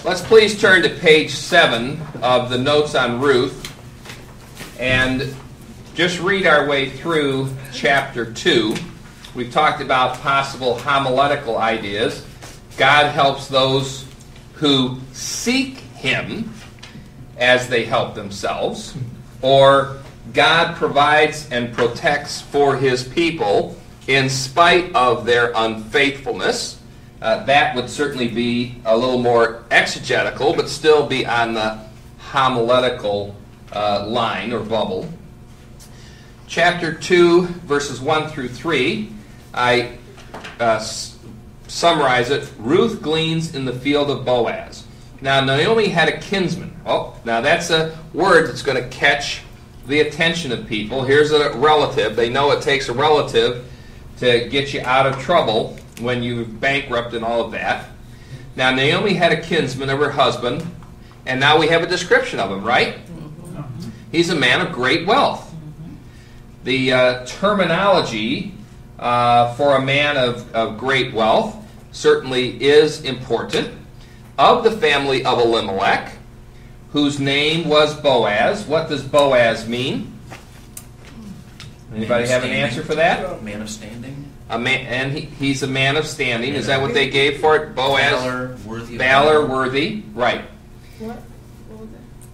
Let's please turn to page 7 of the notes on Ruth and just read our way through chapter 2. We've talked about possible homiletical ideas. God helps those who seek Him as they help themselves, or God provides and protects for His people in spite of their unfaithfulness. That would certainly be a little more exegetical, but still be on the homiletical line or bubble. Chapter 2, verses 1 through 3, I summarize it. Ruth gleans in the field of Boaz. Now, Naomi had a kinsman. Oh, now that's a word that's going to catch the attention of people. Here's a relative. They know it takes a relative to get you out of trouble when you're bankrupt and all of that. Now, Naomi had a kinsman of her husband, and now we have a description of him, right? He's a man of great wealth. The terminology for a man of great wealth certainly is important. Of the family of Elimelech, whose name was Boaz. What does Boaz mean? Anybody have an answer for that? Man of standing. He's a man of standing. Is that what they gave for it? Boaz? Valor, worthy. Valor, worthy. Right. What was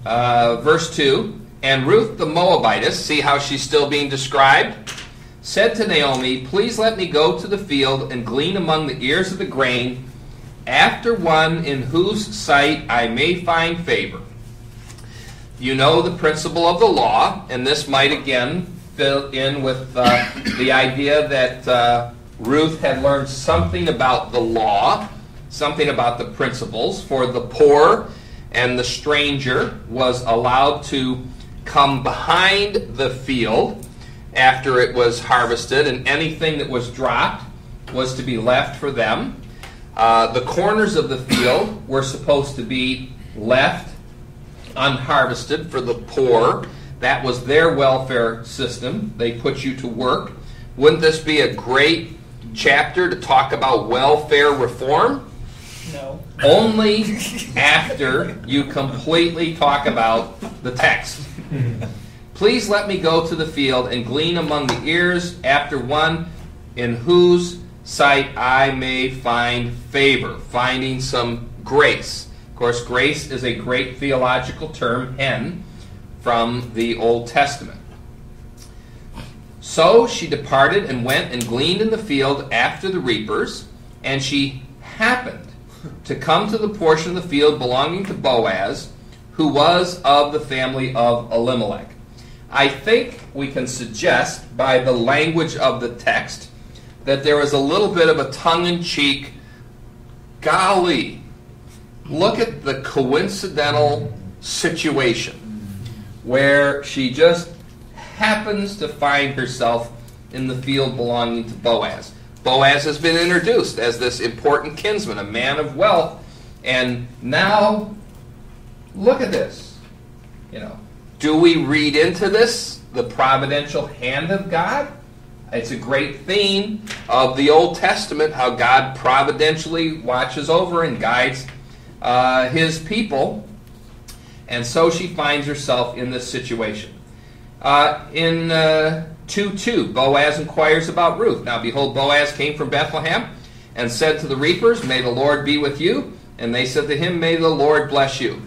that? Verse 2. And Ruth the Moabitess, see how she's still being described, said to Naomi, please let me go to the field and glean among the ears of the grain after one in whose sight I may find favor. You know the principle of the law, and this might again fill in with the idea that Ruth had learned something about the law, something about the principles. For the poor and the stranger was allowed to come behind the field after it was harvested, and anything that was dropped was to be left for them. The corners of the field were supposed to be left unharvested for the poor. That was their welfare system. They put you to work. Wouldn't this be a great chapter to talk about welfare reform? No. Only after you completely talk about the text. Please let me go to the field and glean among the ears after one in whose sight I may find favor. Finding some grace. Of course, grace is a great theological term, hen, from the Old Testament. So she departed and went and gleaned in the field after the reapers, and she happened to come to the portion of the field belonging to Boaz, who was of the family of Elimelech. I think we can suggest by the language of the text that there was a little bit of a tongue-in-cheek, golly, look at the coincidental situation where she just happens to find herself in the field belonging to Boaz. Boaz has been introduced as this important kinsman, a man of wealth, and now look at this. Do we read into this the providential hand of God? It's a great theme of the Old Testament, how God providentially watches over and guides His people. And so she finds herself in this situation. In 2:2, Boaz inquires about Ruth. Now behold, Boaz came from Bethlehem and said to the reapers, may the Lord be with you. And they said to him, may the Lord bless you.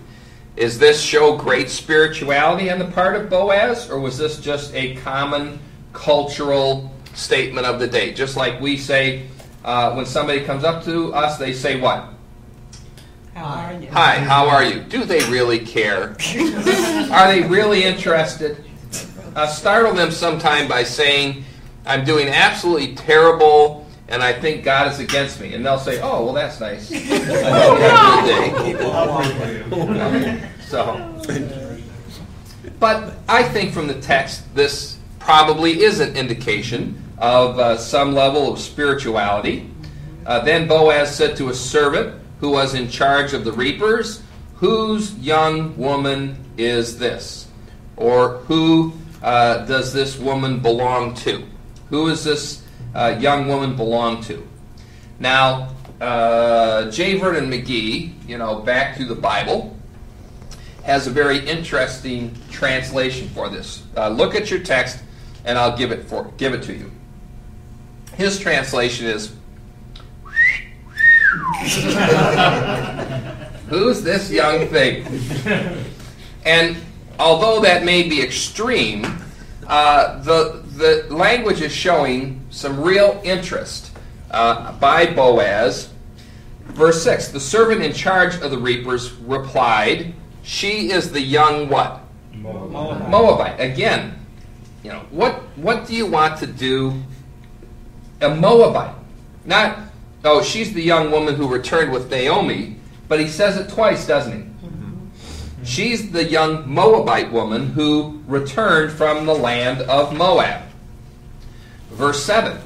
Is this show great spirituality on the part of Boaz, or was this just a common cultural statement of the day? Just like we say, when somebody comes up to us, they say what? How are you? Hi, how are you? Do they really care? Are they really interested? Startle them sometime by saying, I'm doing absolutely terrible, and I think God is against me. And they'll say, oh, well, that's nice. But I think from the text, this probably is an indication of some level of spirituality. Then Boaz said to a servant who was in charge of the reapers, whose young woman is this? Or who does this woman belong to? Who is this young woman belong to? Now, J. Vernon McGee, back to the Bible, has a very interesting translation for this. Look at your text, and I'll give it to you. His translation is, "Who's this young thing?" And although that may be extreme, the language is showing some real interest by Boaz. Verse 6, "The servant in charge of the reapers replied, 'She is the young' what? Moabite." Again, what do you want to do? A Moabite. Not, oh, she's the young woman who returned with Naomi, but he says it twice, doesn't he? She's the young Moabite woman who returned from the land of Moab. Verse 7,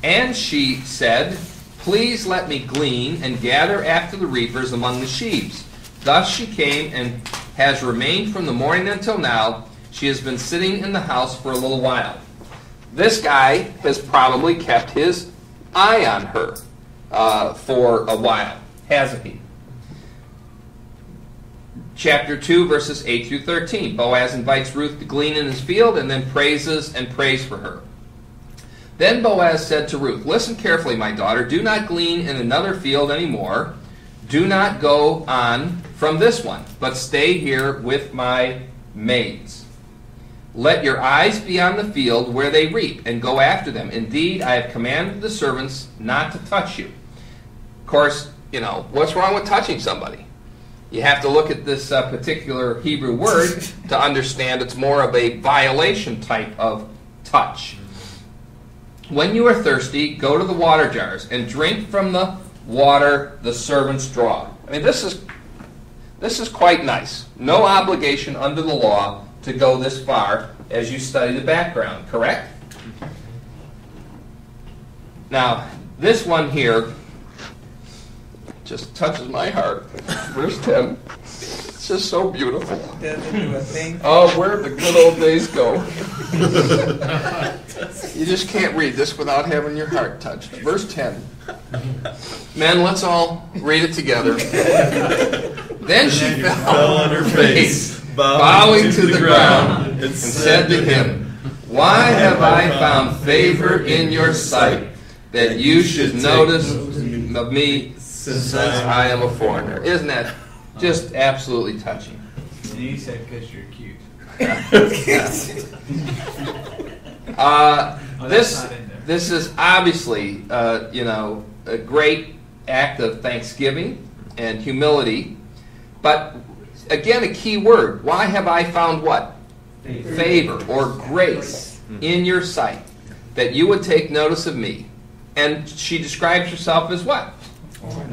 "And she said, 'Please let me glean and gather after the reapers among the sheaves.' Thus she came and has remained from the morning until now. She has been sitting in the house for a little while." This guy has probably kept his eye on her for a while, hasn't he? Chapter 2, verses 8 through 13. Boaz invites Ruth to glean in his field and then prays for her. "Then Boaz said to Ruth, 'Listen carefully, my daughter. Do not glean in another field anymore. Do not go on from this one, but stay here with my maids. Let your eyes be on the field where they reap, and go after them. Indeed, I have commanded the servants not to touch you.'" Of course, what's wrong with touching somebody? You have to look at this particular Hebrew word to understand it's more of a violation type of touch. "When you are thirsty, go to the water jars and drink from the water the servants draw." I mean, this is quite nice. No obligation under the law to go this far as you study the background, correct? Now, this one here just touches my heart. Verse 10. It's just so beautiful. Oh, where'd the good old days go? You just can't read this without having your heart touched. Verse 10. Men, let's all read it together. "Then she fell on her face, bowing to the ground, and said to him, 'Why have I found favor in your sight, that you should notice of me since I am a foreigner?'" Isn't that just absolutely touching? And he said, "Because you're cute." This is obviously, a great act of thanksgiving and humility. But again, a key word. Why have I found what? Favor or grace in your sight, that you would take notice of me. And she describes herself as what?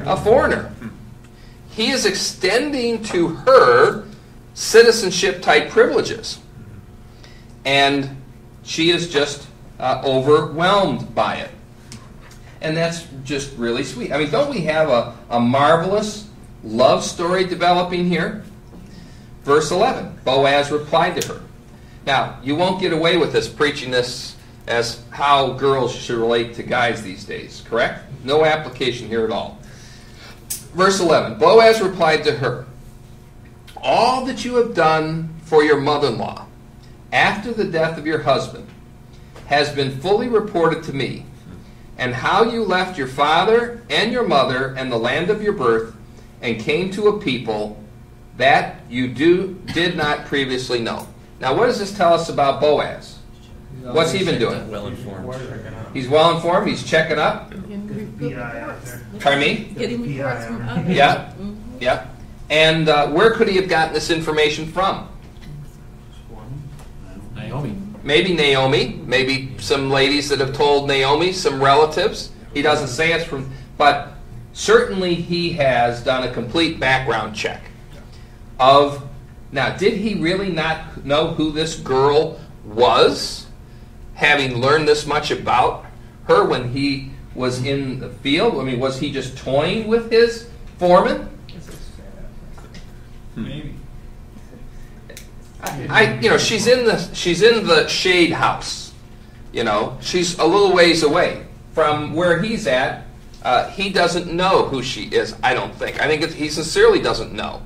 A foreigner. He is extending to her citizenship type privileges. And she is just overwhelmed by it. And that's just really sweet. I mean, don't we have a marvelous love story developing here? Verse 11, Boaz replied to her. Now, you won't get away with this, preaching this as how girls should relate to guys these days, correct? No application here at all. Verse 11, Boaz replied to her, "All that you have done for your mother-in-law after the death of your husband has been fully reported to me, and how you left your father and your mother and the land of your birth and came to a people that you did not previously know." Now, what does this tell us about Boaz? What's he been doing? Well informed. He's well informed. He's checking up. Pardon me? Getting reports from others. Yeah, yeah. And where could he have gotten this information from? Naomi. Maybe Naomi. Maybe some ladies that have told Naomi, some relatives. He doesn't say it's from, but certainly he has done a complete background check of. Now, did he really not know who this girl was, having learned this much about her when he was in the field? I mean, was he just toying with his foreman? Maybe. She's in the shade house. She's a little ways away from where he's at he doesn't know who she is, I don't think. I think he sincerely doesn't know.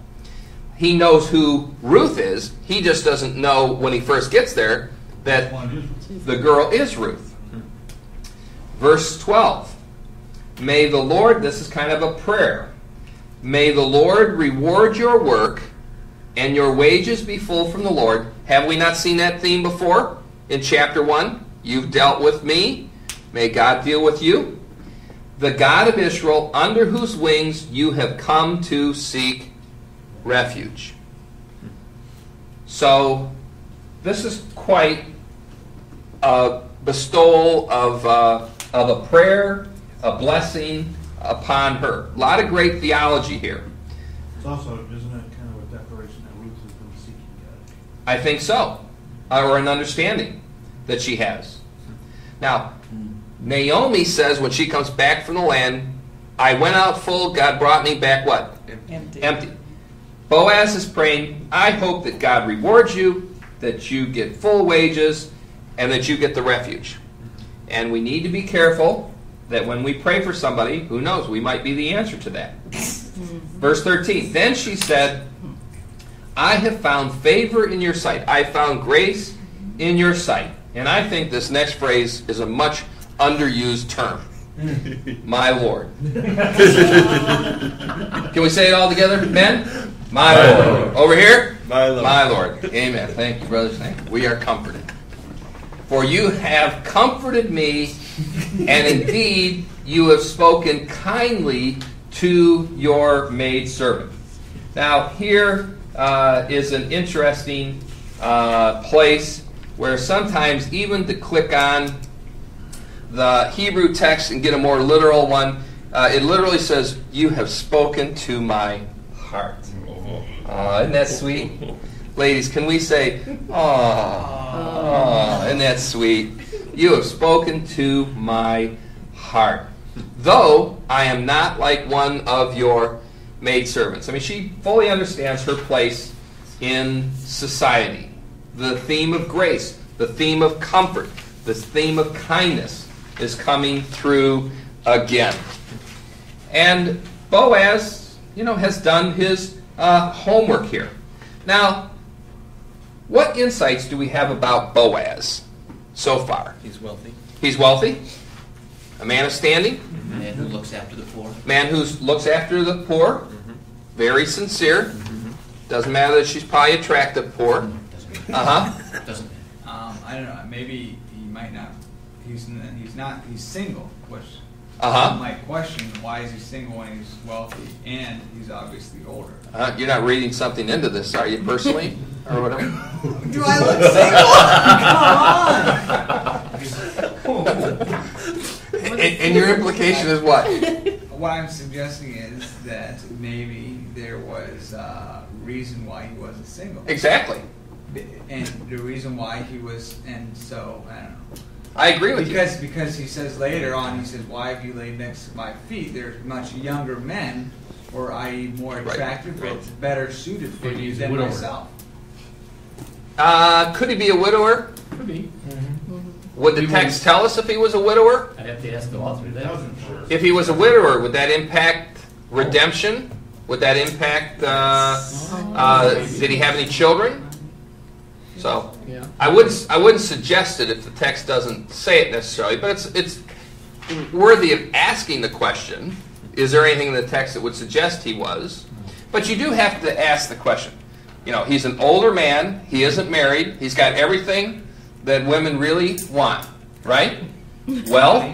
He knows who Ruth is. He just doesn't know when he first gets there that the girl is Ruth. Verse 12. May the Lord, this is kind of a prayer, may the Lord reward your work and your wages be full from the Lord. Have we not seen that theme before in chapter 1? You've dealt with me. May God deal with you. The God of Israel, under whose wings you have come to seek refuge. So this is quite a bestowal of a prayer, a blessing upon her. A lot of great theology here. It's also, isn't it kind of a declaration that Ruth has been seeking God? I think so. Or an understanding that she has. Now, Naomi says when she comes back from the land, I went out full, God brought me back what? Empty. Boaz is praying, I hope that God rewards you, that you get full wages, and that you get the refuge. And we need to be careful that when we pray for somebody, who knows, we might be the answer to that. Verse 13, then she said, I have found favor in your sight. I found grace in your sight. And I think this next phrase is a much underused term. My Lord. Can we say it all together, men? My Lord. Over here? My Lord. My Lord. Amen. Thank you, brothers. Thank you. We are comforted. For you have comforted me, and indeed you have spoken kindly to your maidservant. Now, here is an interesting place where sometimes even to click on the Hebrew text and get a more literal one, it literally says, you have spoken to my heart. Isn't that sweet? Ladies, can we say, isn't that sweet? You have spoken to my heart. Though I am not like one of your maidservants. I mean, she fully understands her place in society. The theme of grace, the theme of comfort, the theme of kindness is coming through again. And Boaz, has done his homework here. Now, what insights do we have about Boaz so far? He's wealthy. He's wealthy, a man of standing, A man who looks after the poor. man who looks after the poor, very sincere. Doesn't matter that she's probably attractive poor. Doesn't I don't know. Maybe he might not. He's single. Which might question why is he single when he's wealthy and he's obviously older. You're not reading something into this, are you, personally? Or whatever? Do I look single? Come on. And your implication is what? What I'm suggesting is that maybe there was a reason why he wasn't single. Exactly. And the reason why he was, and so, I don't know. I agree with you. Because he says later on, he says, why have you laid next to my feet? There's much younger men, or i.e. more attractive, or better suited for Maybe you he's a than widower. myself. Could he be a widower? Could be. Would the text tell us if he was a widower? I'd have to ask the author that. If he was a widower, would that impact redemption? Would that impact, did he have any children? So, Yeah. I wouldn't suggest it if the text doesn't say it necessarily, but it's worthy of asking the question, is there anything in the text that would suggest he was? But you do have to ask the question. He's an older man, he isn't married, he's got everything that women really want, right? Wealth,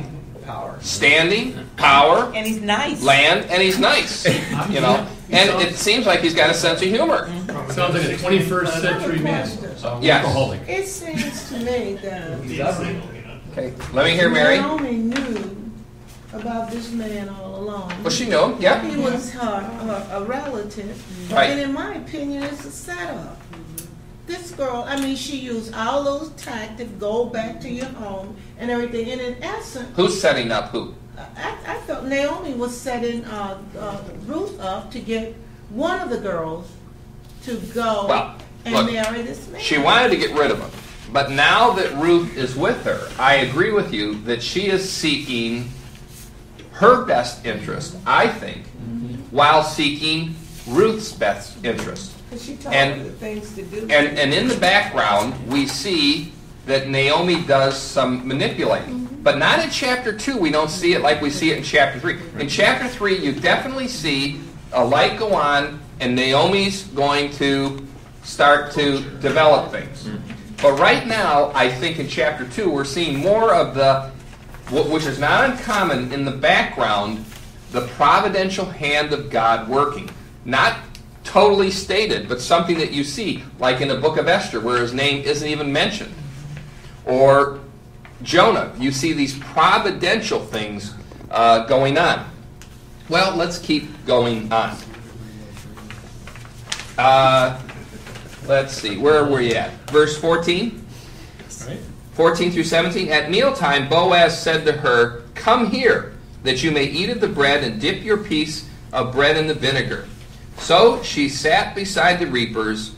Power. standing, power, And he's nice. land, and he's nice, And it seems like he's got a sense of humor. Sounds like a 21st century man. Yes. Alcoholic. It seems to me that Okay, let me hear Mary. Naomi knew about this man all along. Well, she knew him, yeah. He was a relative. Right. And in my opinion, it's a setup. This girl, she used all those tactics, go back to your home and everything. And in essence, Who's setting up who? I thought Naomi was setting Ruth up to get one of the girls to go and look, marry this man. She wanted to get rid of him. But now that Ruth is with her, I agree with you that she is seeking her best interest, I think, while seeking Ruth's best interest. She told her the things to do. And in the background, we see that Naomi does some manipulating. But not in chapter 2. We don't see it like we see it in chapter 3. In chapter 3, you definitely see a light go on, and Naomi's going to start to develop things. But right now, I think in chapter 2, we're seeing more of which is not uncommon in the background, the providential hand of God working. Not totally stated, but something that you see, like in the book of Esther, where his name isn't even mentioned. Or Jonah, you see these providential things going on. Well, let's keep going on. Let's see, where were you at? Verse 14? Right. 14 through 17. At mealtime, Boaz said to her, "Come here, that you may eat of the bread and dip your piece of bread in the vinegar." So she sat beside the reapers.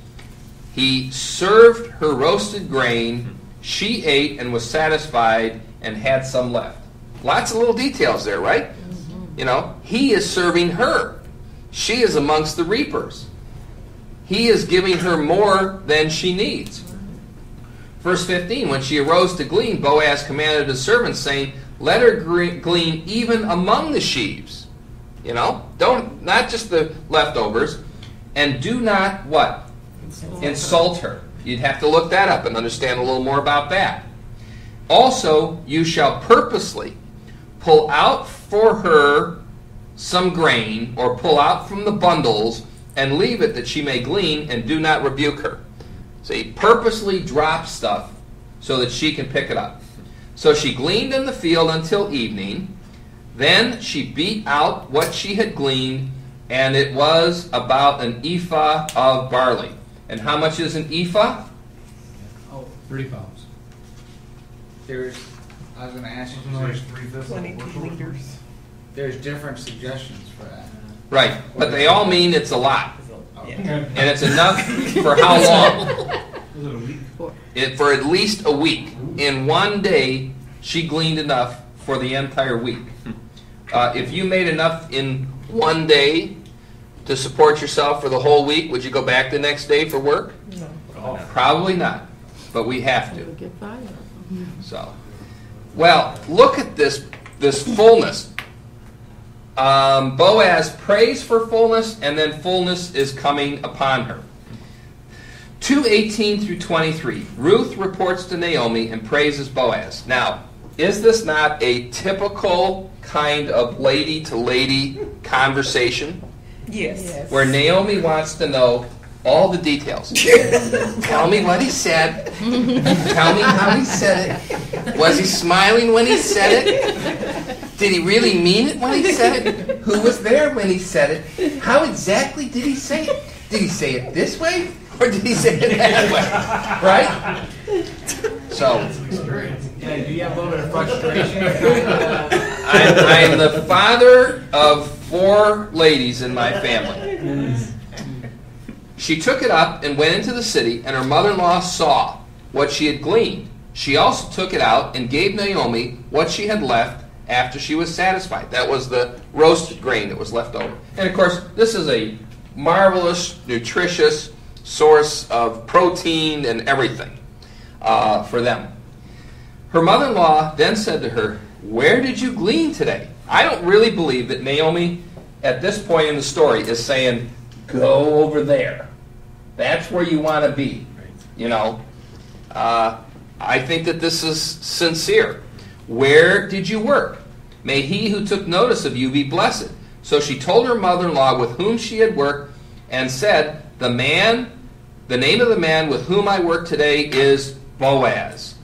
He served her roasted grain. She ate and was satisfied and had some left. Lots of little details there, right? You know, he is serving her. She is amongst the reapers. He is giving her more than she needs. Verse 15, when she arose to glean, Boaz commanded his servants, saying, "Let her glean even among the sheaves." You know, not just the leftovers. And do not, what? Insult her. You'd have to look that up and understand a little more about that. Also, you shall purposely pull out for her some grain, or pull out from the bundles, and leave it that she may glean, and do not rebuke her. So he purposely drops stuff so that she can pick it up. So she gleaned in the field until evening. Then she beat out what she had gleaned, and it was about an ephah of barley. And how much is an ephah? 30 pounds. I was going to ask you, Wasn't it like 3/5 of a 22 bushel? liters. there's different suggestions for that. Right, but they all mean it's a lot. Okay. And it's enough for how long? Was it a week? For at least a week. In one day, she gleaned enough for the entire week. If you made enough in one day to support yourself for the whole week, would you go back the next day for work? No. Probably not, but we have to. Get fired. So, well, look at this fullness. Boaz prays for fullness, and then fullness is coming upon her. 2:18 through 23. Ruth reports to Naomi and praises Boaz. Now, is this not a typical kind of lady-to-lady conversation? Yes. Where Naomi wants to know all the details. Tell me what he said. Tell me how he said it. Was he smiling when he said it? Did he really mean it when he said it? Who was there when he said it? How exactly did he say it? Did he say it this way? Or did he say it that way? Right? So, Yeah, do you have a little bit of frustration? I am the father of 4 ladies in my family. She took it up and went into the city, and her mother-in-law saw what she had gleaned. She also took it out and gave Naomi what she had left after she was satisfied. That was the roasted grain that was left over. And of course, this is a marvelous, nutritious source of protein and everything for them. Her mother-in-law then said to her, "Where did you glean today?" I don't really believe that Naomi, at this point in the story, is saying, "Go over there. That's where you want to be." You know, I think that this is sincere. "Where did you work? May he who took notice of you be blessed." So she told her mother-in-law with whom she had worked, and said, the name of the man with whom I work today is Boaz.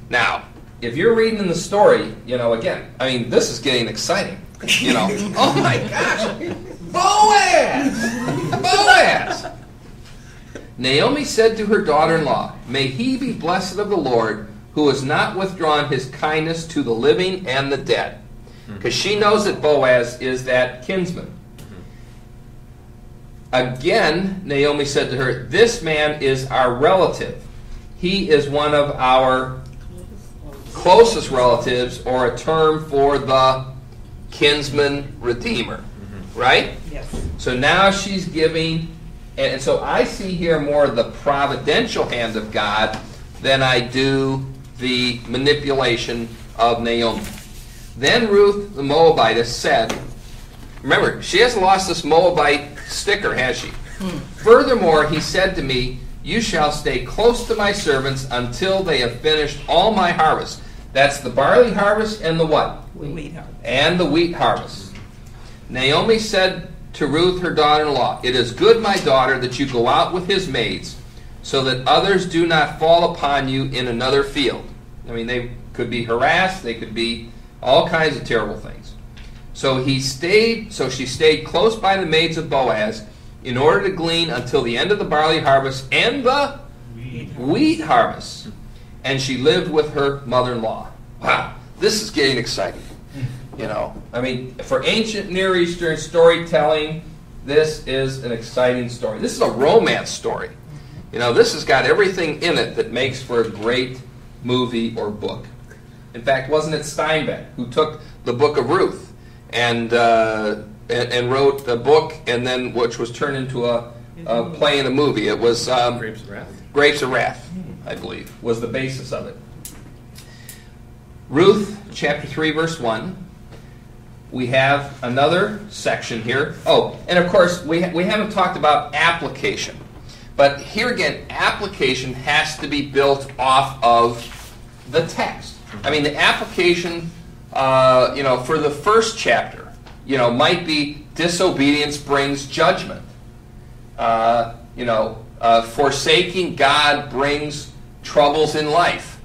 Now, if you're reading in the story, you know, again, I mean, this is getting exciting. You know, oh my gosh, Boaz! Boaz! Naomi said to her daughter-in-law, "May he be blessed of the Lord, who has not withdrawn his kindness to the living and the dead." Because she knows that Boaz is that kinsman. Again, Naomi said to her, "This man is our relative. He is one of our closest relatives," or a term for the kinsman redeemer, right? Yes. So now she's giving, and so I see here more the providential hand of God than I do the manipulation of Naomi. Then Ruth the Moabitess said, remember, she hasn't lost this Moabite sticker, has she? Furthermore, he said to me, you shall stay close to my servants until they have finished all my harvest. That's the barley harvest and the what? Wheat harvest. And the wheat harvest. Naomi said to Ruth, her daughter-in-law, it is good, my daughter, that you go out with his maids, so that others do not fall upon you in another field. I mean, they could be harassed, they could be all kinds of terrible things. So she stayed close by the maids of Boaz in order to glean until the end of the barley harvest and the wheat harvest. And she lived with her mother-in-law. Wow, this is getting exciting. I mean, for ancient Near Eastern storytelling, this is an exciting story. This is a romance story. This has got everything in it that makes for a great movie or book. In fact, wasn't it Steinbeck who took the book of Ruth and wrote the book, and then which was turned into a play and a movie? It was Grapes of Wrath. Grapes of Wrath, I believe, was the basis of it. Ruth, chapter 3, verse 1. We have another section here. Oh, and of course, we haven't talked about application. But here again, application has to be built off of the text. I mean, the application, for the first chapter, might be disobedience brings judgment. Forsaking God brings troubles in life.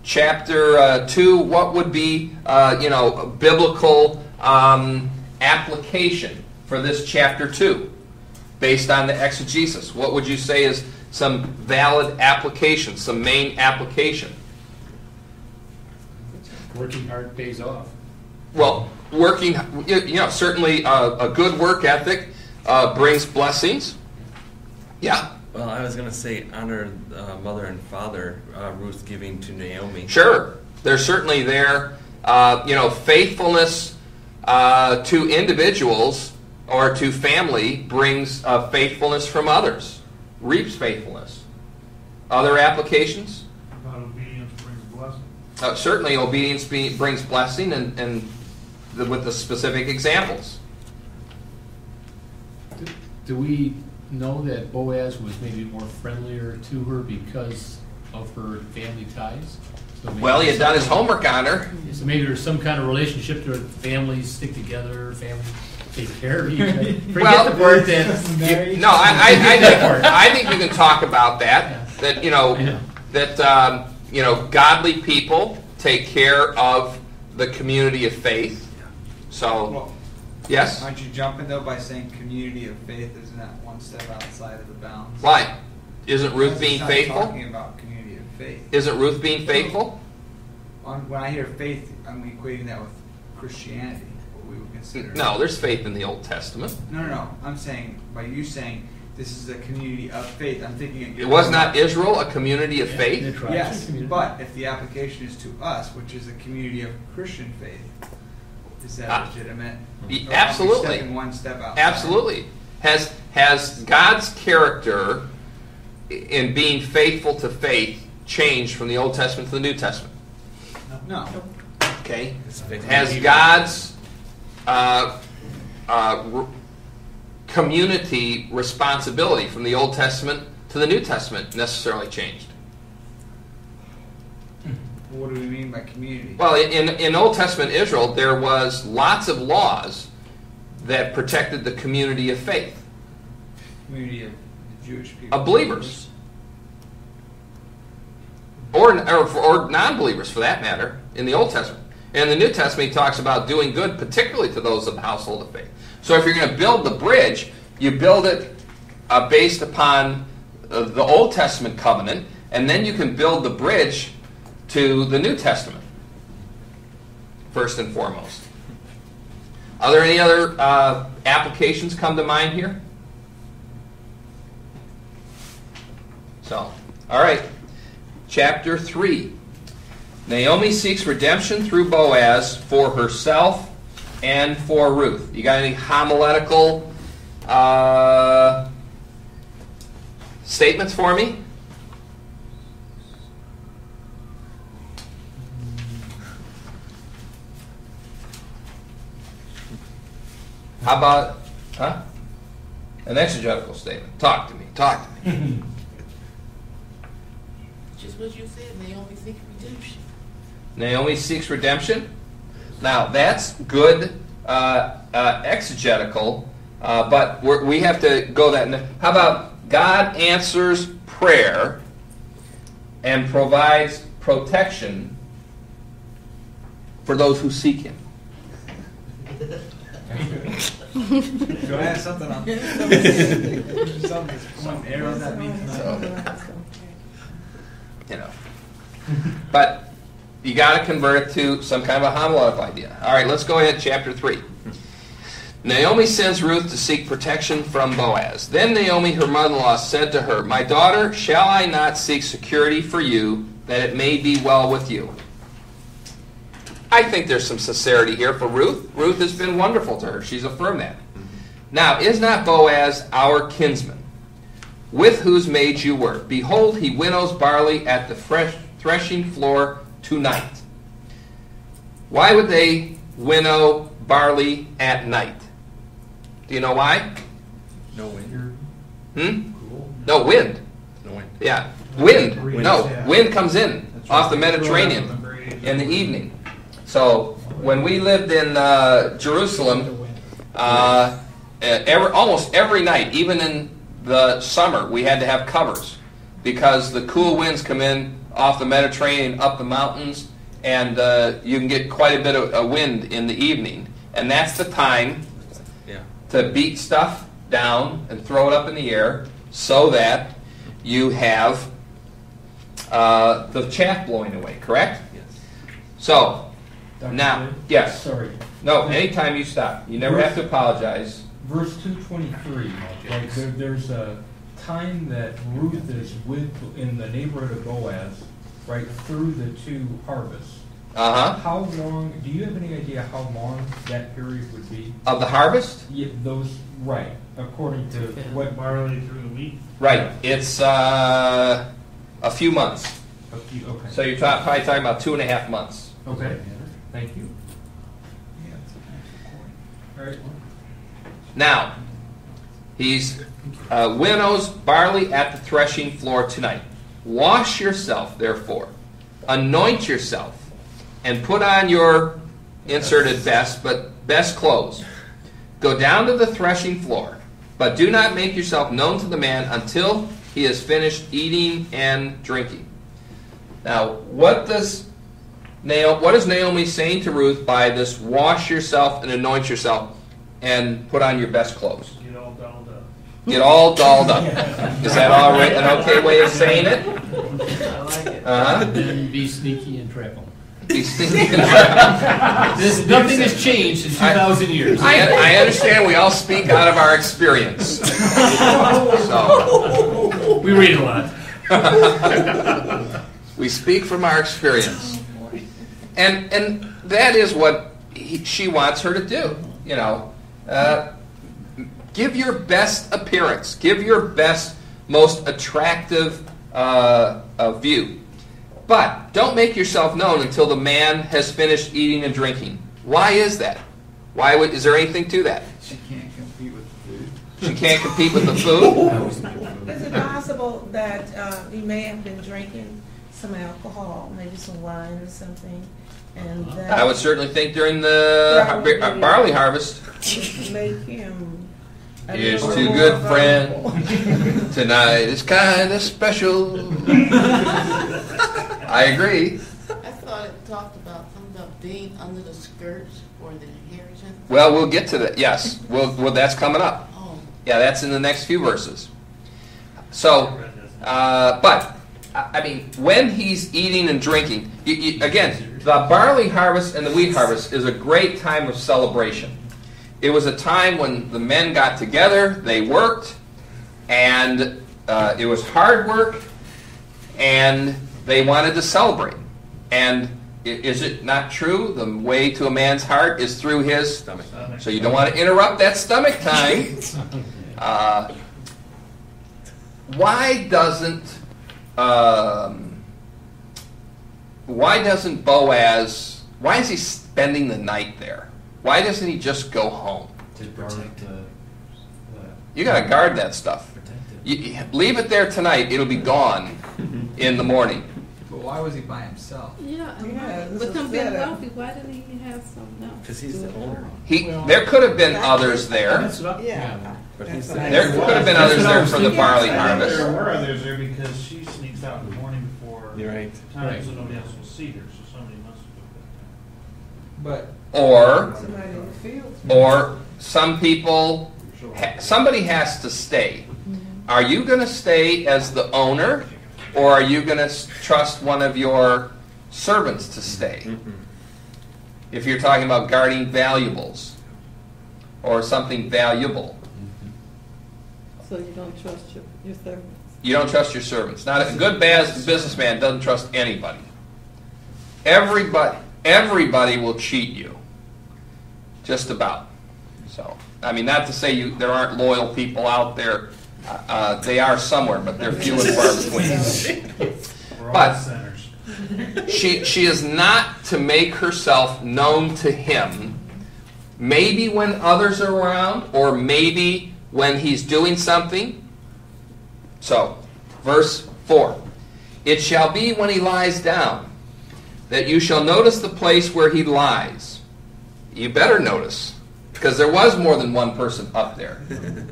Chapter 2, what would be, biblical application for this chapter 2, based on the exegesis? What would you say is some valid application, some main application? Working hard pays off. Well, certainly a good work ethic brings blessings. Yeah. Well, I was going to say honor mother and father, Ruth giving to Naomi. Sure. They're certainly there. Faithfulness to individuals or to family brings faithfulness from others, reaps faithfulness. Other applications? About obedience brings blessing. Certainly obedience brings blessing, and with the specific examples. Do we know that Boaz was maybe more friendlier to her because of her family ties? So Well, he had done his homework on her. So maybe there's some kind of relationship to where families stick together, families take care of each other. Forget the part that... No, I think you can talk about that. Yeah. That godly people take care of the community of faith. So, Well, yes. aren't you jumping though by saying community of faith isn't that one step outside of the bounds? Why? Isn't Ruth being It's not faithful? talking about community of faith. Isn't Ruth being faithful? When I hear faith, I'm equating that with Christianity, what we would consider. No, there's faith in the Old Testament. No. I'm saying, by you saying this is a community of faith, I'm thinking... It was not Israel a community of faith? Yes, but if the application is to us, which is a community of Christian faith, is that legitimate? Or are we Absolutely. stepping one step outside? Absolutely. Has God's character in being faithful to faith changed from the Old Testament to the New Testament? No. Okay. Has God's community responsibility from the Old Testament to the New Testament necessarily changed? What do we mean by community? Well, in Old Testament Israel, there was lots of laws that protected the community of faith, Community of the Jewish people. of believers, or non-believers for that matter, in the Old Testament. And in the New Testament, he talks about doing good, particularly to those of the household of faith. So if you're going to build the bridge, you build it based upon the Old Testament covenant, and then you can build the bridge to the New Testament, first and foremost. Are there any other applications come to mind here? So, all right. Chapter 3. Naomi seeks redemption through Boaz for herself and for Ruth. You got any homiletical statements for me? How about, an exegetical statement? Talk to me. Just what you said, Naomi seeks redemption. Naomi seeks redemption. Now, that's good exegetical, but we have to go that. How about God answers prayer and provides protection for those who seek Him? Do I have something on? Some arrow that means But you got to convert it to some kind of a homiletical idea. All right, let's go ahead, chapter 3. Naomi sends Ruth to seek protection from Boaz. Then Naomi, her mother-in-law, said to her, "My daughter, shall I not seek security for you, that it may be well with you?" I think there's some sincerity here for Ruth. Ruth has been wonderful to her. She's affirmed that. Now, is not Boaz our kinsman, with whose maid you work? Behold, he winnows barley at the threshing floor tonight. Why would they winnow barley at night? Do you know why? No wind. No, wind. No wind. Yeah, wind. No, Yeah. wind comes in That's off the right. Mediterranean in the evening. So when we lived in Jerusalem, almost every night, even in the summer, we had to have covers because the cool winds come in off the Mediterranean, up the mountains, and you can get quite a bit of wind in the evening. And that's the time to beat stuff down and throw it up in the air so that you have the chaff blowing away, correct? Yes. So, Dr. now, David? yes. Sorry. No, anytime you stop. You never have to apologize. Verse 223, like there's a time that Ruth is in the neighborhood of Boaz, right through the two harvests. How long, do you have any idea how long that period would be? Of the harvest? Yeah, right, according to what? Barley through the wheat. Right. It's a few months. Okay. So you're probably talking about 2.5 months. Okay, thank you. All right. Now, he's winnows barley at the threshing floor tonight. Wash yourself, therefore. Anoint yourself. And put on your inserted best clothes. Go down to the threshing floor. But do not make yourself known to the man until he has finished eating and drinking. Now, what is Naomi saying to Ruth by this wash yourself and anoint yourself and put on your best clothes? Get all dolled up. Get all dolled up. Is that all right? An okay way of saying it? I like it. Then be sneaky and trap them. Be sneaky and trap. Nothing has changed in 2,000 years. I understand we all speak out of our experience. So, We read a lot. we speak from our experience. And that is what she wants her to do. Give your best appearance. Give your best, most attractive view. But don't make yourself known until the man has finished eating and drinking. Why is that? Is there anything to that? She can't compete with the food. She can't compete with the food? Is it possible that he may have been drinking some alcohol, maybe some wine or something, and that I would certainly think during the barley harvest. make him Here's to good friend. Tonight is kind of special. I agree. I thought it talked about something about being under the skirts or the inheritance. Well, we'll get to that. Yes, well, that's coming up. Oh, Yeah, that's in the next few verses. So, but I mean, when he's eating and drinking, again, the barley harvest and the wheat harvest is a great time of celebration. It was a time when the men got together, they worked, and it was hard work, and they wanted to celebrate. And is it not true? The way to a man's heart is through his Stomach. So you don't want to interrupt that stomach time. Why doesn't Boaz? Why is he spending the night there? Why doesn't he just go home? To protect You got to guard that stuff. Leave it there tonight. It'll be gone in the morning. But why was he by himself? Yeah, this with is him being better. wealthy, why didn't he have someone else? Because he's the owner. There could have been others there. That's what I- Yeah. But he's the There could have been others there for the barley harvest. There were others there because she sneaks out in the morning before You're right. time, so nobody else will see her, so somebody must have put that. But Or Somebody in the fields. or some people, somebody has to stay. Are you going to stay as the owner, or are you going to trust one of your servants to stay? If you're talking about guarding valuables or something valuable, So you don't trust your servants? you don't trust your servants. Not a good businessman doesn't trust anybody. Everybody will cheat you, just about. So, I mean, not to say there aren't loyal people out there. They are somewhere, but they're few and far between. We're all But sinners. she is not to make herself known to him, maybe when others are around, or maybe when he's doing something. So, verse 4. It shall be when he lies down, that you shall notice the place where he lies. You better notice, because there was more than one person up there,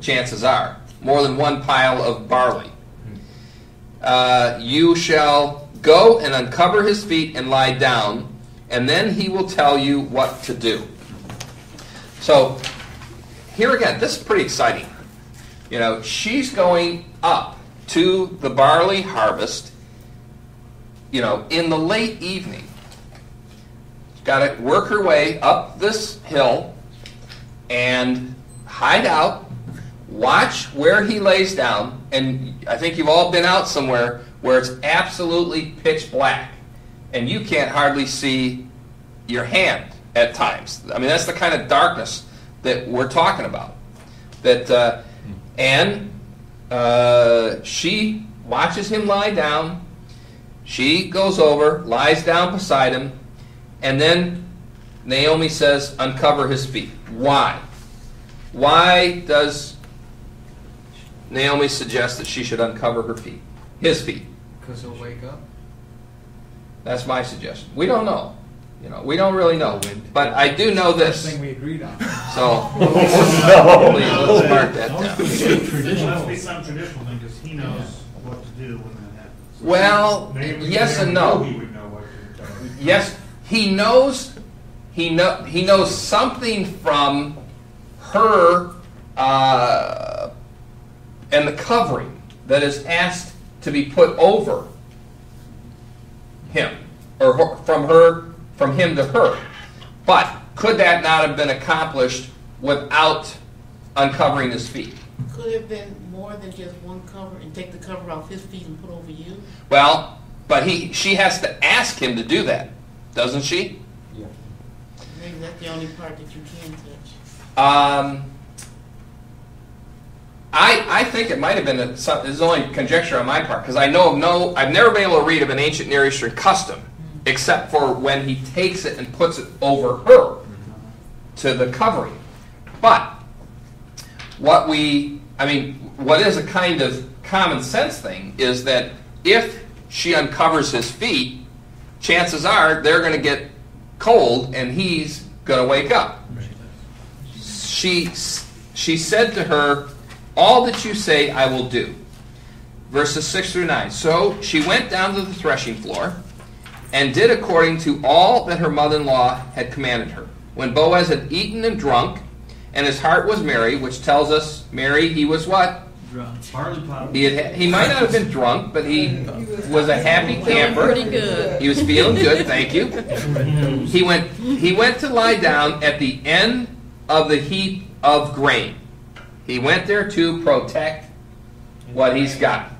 chances are. More than one pile of barley. You shall go and uncover his feet and lie down, and then he will tell you what to do. So, here again, this is pretty exciting. You know, she's going up to the barley harvest, you know, in the late evening. She's got to work her way up this hill and hide out. Watch where he lays down, and I think you've all been out somewhere where it's absolutely pitch black, and you can't hardly see your hand at times. I mean, that's the kind of darkness that we're talking about. She watches him lie down. She goes over, lies down beside him, and then Naomi says, uncover his feet. Why? Why does Naomi suggests that she should uncover her feet, his feet? because he'll wake up. That's my suggestion. We don't know. You know, we don't really know. But I do know First this. thing we agreed on. So, please, let's mark that down. Well, that would be some traditional thing, because he knows what to do when that happens. Well, Maybe yes and know no. He would know what to do. Yes, he knows. He knows something from her and the covering that is asked to be put over him, or from him to her. But could that not have been accomplished without uncovering his feet? Could it have been more than just one cover and take the cover off his feet and put over you? Well, but she has to ask him to do that, doesn't she? Yeah. Maybe that's the only part that you can touch. I think it might have been this is only conjecture on my part, because I've never been able to read of an ancient Near Eastern custom, except for when he takes it and puts it over her to the covering. But what is a kind of common sense thing is that if she uncovers his feet, chances are they're going to get cold and he's going to wake up. She said to her, all that you say I will do. Verses 6 through 9. So she went down to the threshing floor and did according to all that her mother-in-law had commanded her. When Boaz had eaten and drunk, and his heart was merry, which tells us merry, he was what? Drunk. Barley pop. He might not have been drunk, but he was a happy camper. Pretty good. He was feeling good, thank you. He went to lie down at the end of the heap of grain. He went there to protect what he's got.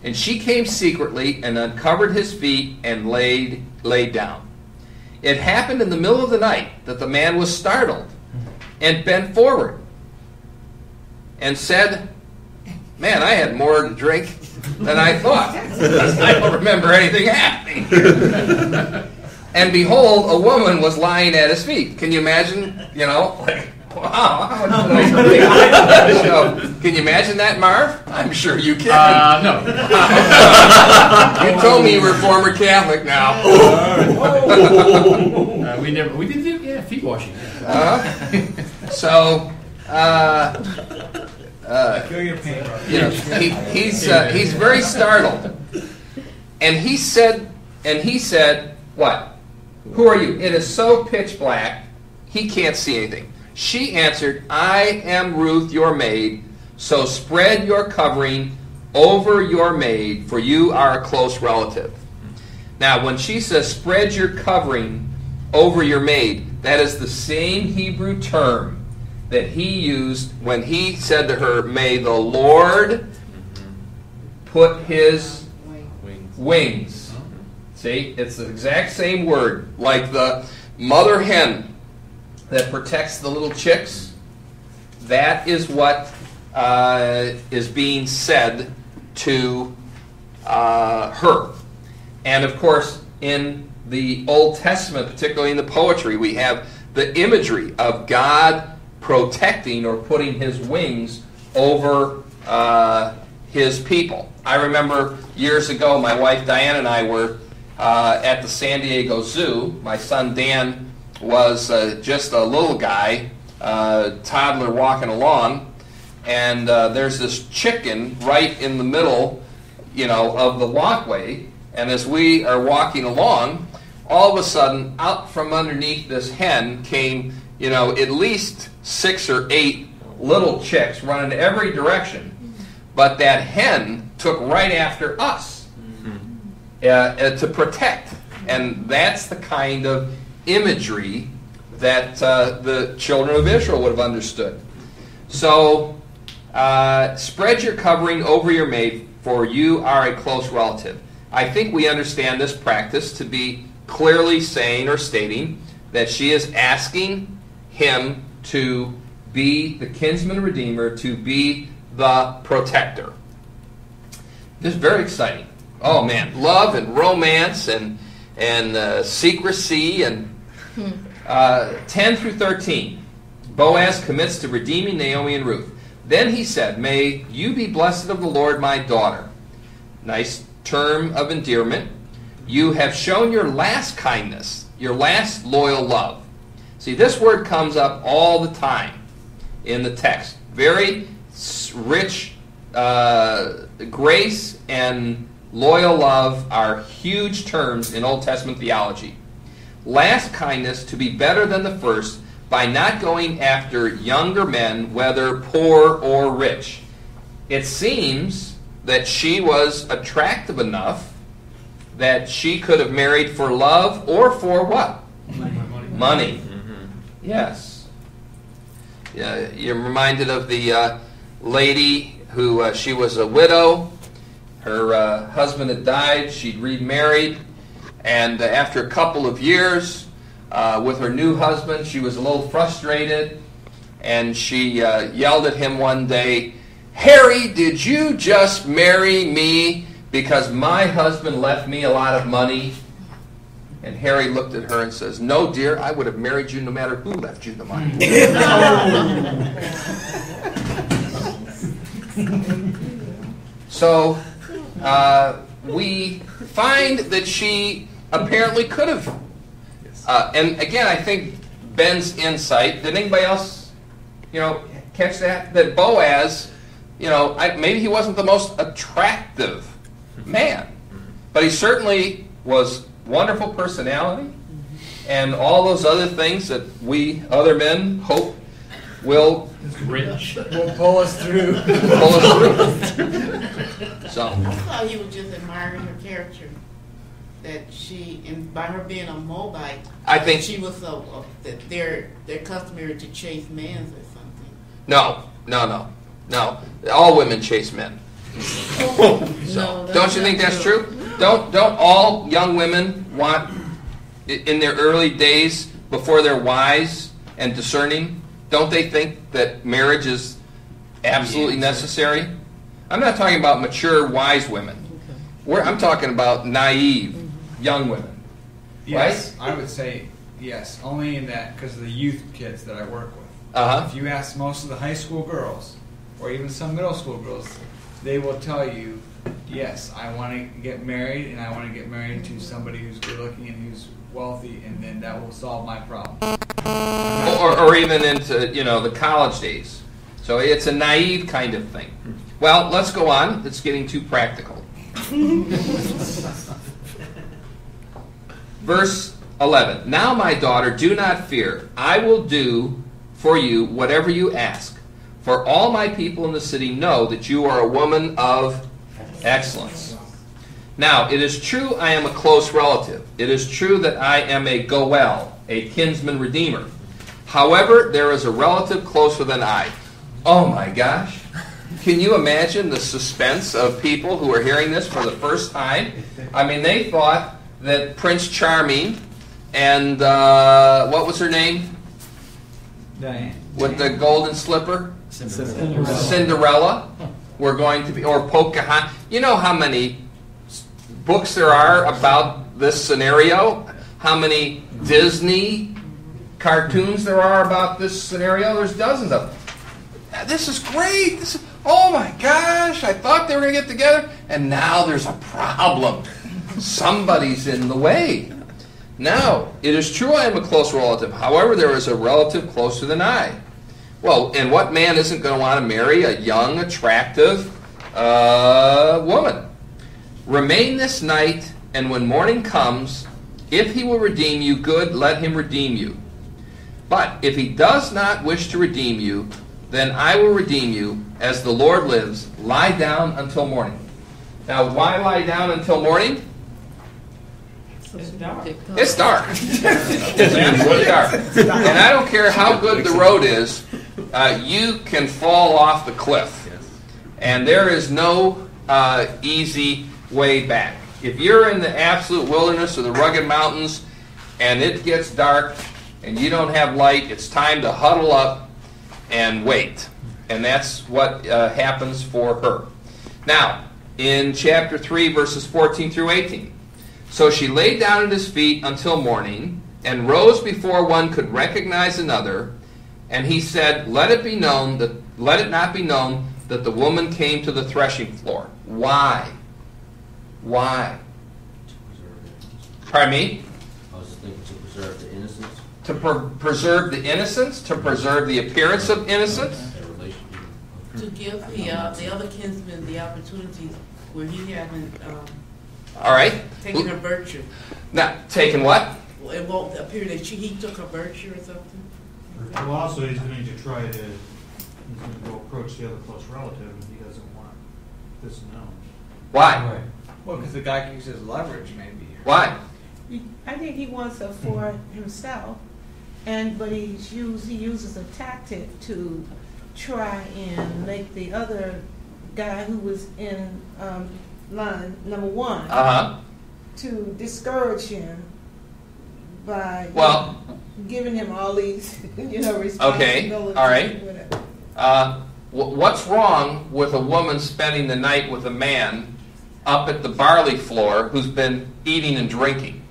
And she came secretly and uncovered his feet and laid laid down. It happened in the middle of the night that the man was startled and bent forward and said, "Man, I had more to drink than I thought. I don't remember anything happening." And behold, a woman was lying at his feet. Can you imagine, like, wow, how much did I drink? So, can you imagine that, Marv? I'm sure you can. No. You told me you were a former Catholic now. We did feet washing. So, I feel your pain, brother. he's very startled, and he said, "What? Who are you?" It is so pitch black, he can't see anything. She answered, "I am Ruth, your maid. So spread your covering over your maid, for you are a close relative." Now, when she says spread your covering over your maid, that is the same Hebrew term that he used when he said to her, "May the Lord put his wings." See, it's the exact same word, like the mother hen that protects the little chicks. That is what is being said to her. And of course, in the Old Testament, particularly in the poetry, we have the imagery of God protecting or putting his wings over his people. I remember years ago, my wife Diane and I were at the San Diego Zoo. My son Dan was just a little guy, toddler walking along, and there's this chicken right in the middle, of the walkway. And as we are walking along, all of a sudden, out from underneath this hen came, at least 6 or 8 little chicks running every direction. But that hen took right after us to protect. And that's the kind of imagery that the children of Israel would have understood. So, spread your covering over your maid, for you are a close relative. I think we understand this practice to be clearly saying or stating that she is asking him to be the kinsman redeemer, to be the protector. This is very exciting. Oh man, love and romance and secrecy and 10 through 13. Boaz commits to redeeming Naomi and Ruth. Then he said, "May you be blessed of the Lord, my daughter." Nice term of endearment. "You have shown your last kindness, your last loyal love." See, this word comes up all the time in the text. Very rich grace and loyal love are huge terms in Old Testament theology. Last kindness, to be better than the first, by not going after younger men, whether poor or rich. It seems that she was attractive enough that she could have married for love or for what? Money. Yes. You're reminded of the lady who, she was a widow. Her husband had died. She'd remarried. And after a couple of years with her new husband, she was a little frustrated. And she yelled at him one day, "Harry, did you just marry me because my husband left me a lot of money?" And Harry looked at her and says, "No, dear, I would have married you no matter who left you the money." So we find that she apparently could have. And again, I think Ben's insight, did anybody else, catch that? That Boaz, maybe he wasn't the most attractive man, but he certainly was wonderful personality and all those other things that we other men hope will pull us through. So I thought he was just admiring her character. That she, and by her being a Moabite, I think she was that they're customary to chase men or something. No. All women chase men. No, Don't you think that's true? Don't all young women want in their early days, before they're wise and discerning, don't they think that marriage is absolutely necessary? I'm not talking about mature, wise women. I'm talking about naive, young women. Yes, right? I would say yes, only in that because of the youth kids that I work with. Uh-huh. If you ask most of the high school girls, or even some middle school girls, they will tell you, yes, I want to get married, and I want to get married to somebody who's good looking and who's wealthy, and then that will solve my problem. Or even into, the college days. So it's a naive kind of thing. Well, let's go on. It's getting too practical. Verse 11. Now, my daughter, do not fear. I will do for you whatever you ask. For all my people in the city know that you are a woman of excellence. Now, it is true I am a close relative. It is true that I am a goel, a kinsman redeemer. However, there is a relative closer than I. Oh my gosh. Can you imagine the suspense of people who are hearing this for the first time? I mean, they thought that Prince Charming and, what was her name? Diane. With the golden slipper? Cinderella. Were going to be, or Pocahontas. You know how many books there are about this scenario? How many Disney cartoons there are about this scenario? There's dozens of them. This is great. Oh my gosh, I thought they were going to get together, and now there's a problem. Somebody's in the way. Now, it is true I am a close relative. However, there is a relative closer than I. Well, and what man isn't going to want to marry a young, attractive woman? Remain this night, and when morning comes, if he will redeem you, good, let him redeem you. But if he does not wish to redeem you, then I will redeem you, as the Lord lives. Lie down until morning. Now, why lie down until morning? It's dark. It's dark. It's absolutely dark. And I don't care how good the road is, you can fall off the cliff. And there is no easy way back. If you're in the absolute wilderness or the rugged mountains and it gets dark and you don't have light, it's time to huddle up and wait. And that's what happens for her. Now, in chapter 3, verses 14 through 18. So she lay down at his feet until morning, and rose before one could recognize another. And he said, let it not be known that the woman came to the threshing floor. Why? Why? Pardon me? I was thinking to preserve the innocence. To preserve the innocence? To preserve the appearance of innocence? To give the other kinsman the opportunity where he hadn't all right. taken her virtue. Now, taken what? Well, it won't appear that he took her virtue or something. Well, also he's going to try to go approach the other close relative, and he doesn't want this known. Why? Well, because the guy uses leverage, maybe. Why? I think he wants her for himself, but he uses a tactic to try and make the other guy who was in line number one to discourage him by giving him all these responsibilities. Okay, all right. What's wrong with a woman spending the night with a man up at the barley floor who's been eating and drinking?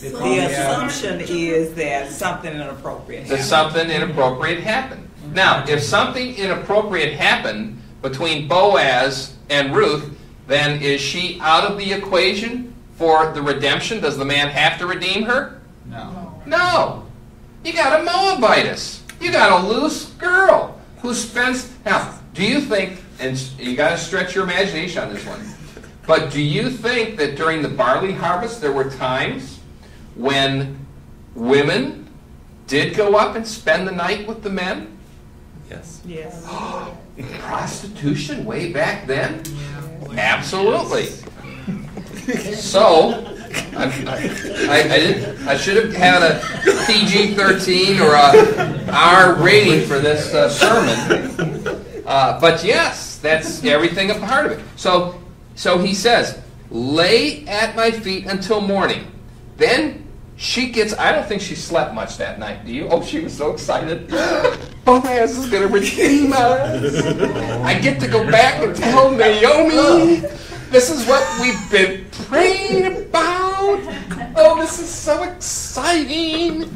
The assumption is that something inappropriate happened. That something inappropriate happened. Now, if something inappropriate happened between Boaz and Ruth, then is she out of the equation for the redemption? Does the man have to redeem her? No. No. You got a Moabitess. You got a loose girl who spends... Now, do you think, and you got to stretch your imagination on this one, but do you think that during the barley harvest there were times when women did go up and spend the night with the men? Yes. Yes. Prostitution way back then? Absolutely. So, I should have had a PG-13 or a R rating for this sermon. But yes, that's everything a part of it. So he says, lay at my feet until morning. Then she gets, I don't think she slept much that night, do you? Oh, she was so excited. Boaz is going to redeem us. I get to go back and tell Naomi, this is what we've been praying about. Oh, this is so exciting.